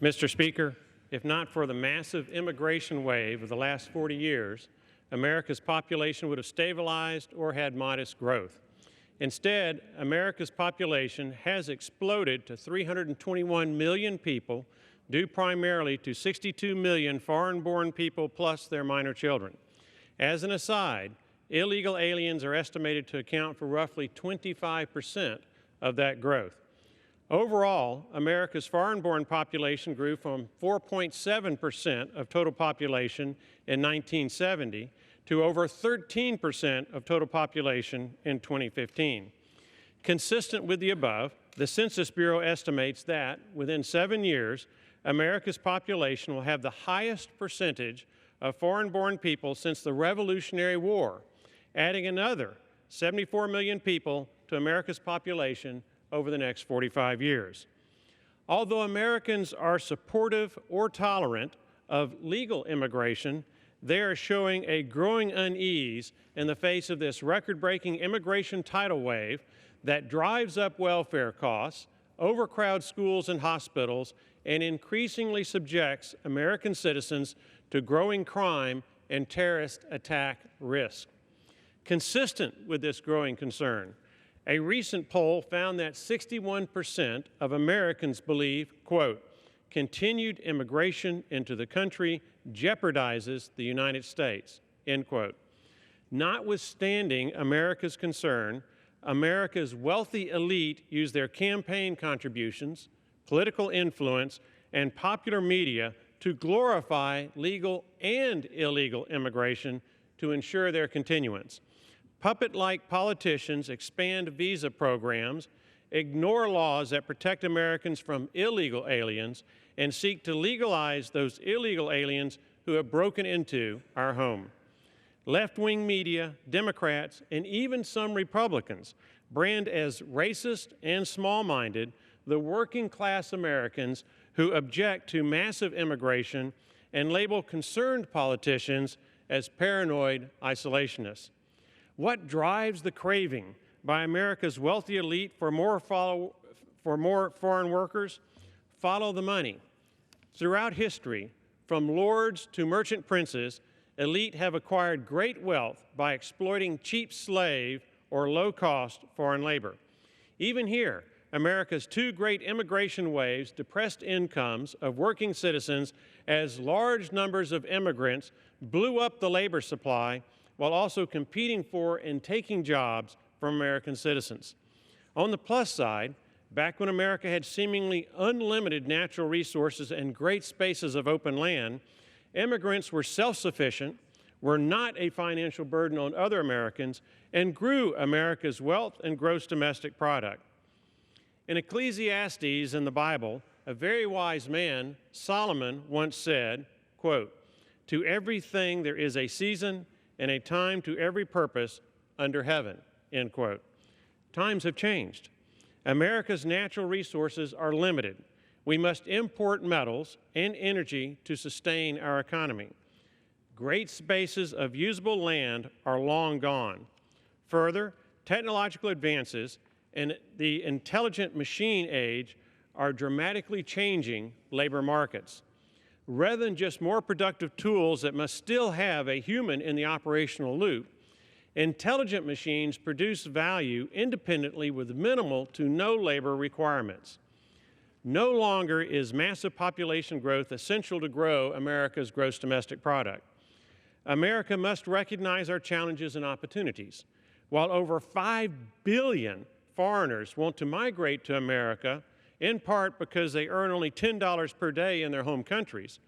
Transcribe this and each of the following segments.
Mr. Speaker, if not for the massive immigration wave of the last 40 years, America's population would have stabilized or had modest growth. Instead, America's population has exploded to 321 million people, due primarily to 62 million foreign-born people plus their minor children. As an aside, illegal aliens are estimated to account for roughly 25% of that growth. Overall, America's foreign-born population grew from 4.7% of total population in 1970 to over 13% of total population in 2015. Consistent with the above, the Census Bureau estimates that within 7 years, America's population will have the highest percentage of foreign-born people since the Revolutionary War, adding another 74 million people to America's population over the next 45 years. Although Americans are supportive or tolerant of legal immigration, they are showing a growing unease in the face of this record-breaking immigration tidal wave that drives up welfare costs, overcrowds schools and hospitals, and increasingly subjects American citizens to growing crime and terrorist attack risk. Consistent with this growing concern, a recent poll found that 61% of Americans believe, quote, continued immigration into the country jeopardizes the United States, end quote. Notwithstanding America's concern, America's wealthy elite use their campaign contributions, political influence, and popular media to glorify legal and illegal immigration to ensure their continuance. Puppet-like politicians expand visa programs, ignore laws that protect Americans from illegal aliens, and seek to legalize those illegal aliens who have broken into our home. Left-wing media, Democrats, and even some Republicans brand as racist and small-minded the working-class Americans who object to massive immigration and label concerned politicians as paranoid isolationists. What drives the craving by America's wealthy elite for more foreign workers? Follow the money. Throughout history, from lords to merchant princes, elite have acquired great wealth by exploiting cheap slave or low-cost foreign labor. Even here, America's two great immigration waves depressed incomes of working citizens as large numbers of immigrants blew up the labor supply while also competing for and taking jobs from American citizens. On the plus side, back when America had seemingly unlimited natural resources and great spaces of open land, immigrants were self-sufficient, were not a financial burden on other Americans, and grew America's wealth and gross domestic product. In Ecclesiastes in the Bible, a very wise man, Solomon, once said, quote, "To everything there is a season and a time to every purpose under heaven," end quote. Times have changed. America's natural resources are limited. We must import metals and energy to sustain our economy. Great spaces of usable land are long gone. Further, technological advances and the intelligent machine age are dramatically changing labor markets. Rather than just more productive tools that must still have a human in the operational loop, intelligent machines produce value independently with minimal to no labor requirements. No longer is massive population growth essential to grow America's gross domestic product. America must recognize our challenges and opportunities. While over 5 billion foreigners want to migrate to America, in part because they earn only $10 per day in their home countries,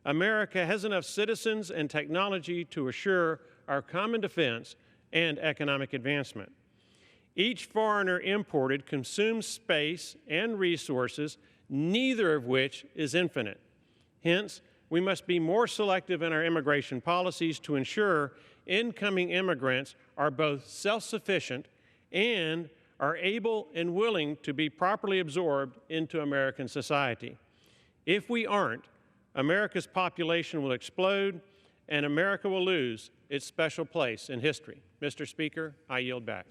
America has enough citizens and technology to assure our common defense and economic advancement. Each foreigner imported consumes space and resources, neither of which is infinite. Hence, we must be more selective in our immigration policies to ensure incoming immigrants are both self-sufficient and are able and willing to be properly absorbed into American society. If we aren't, America's population will explode and America will lose its special place in history. Mr. Speaker, I yield back.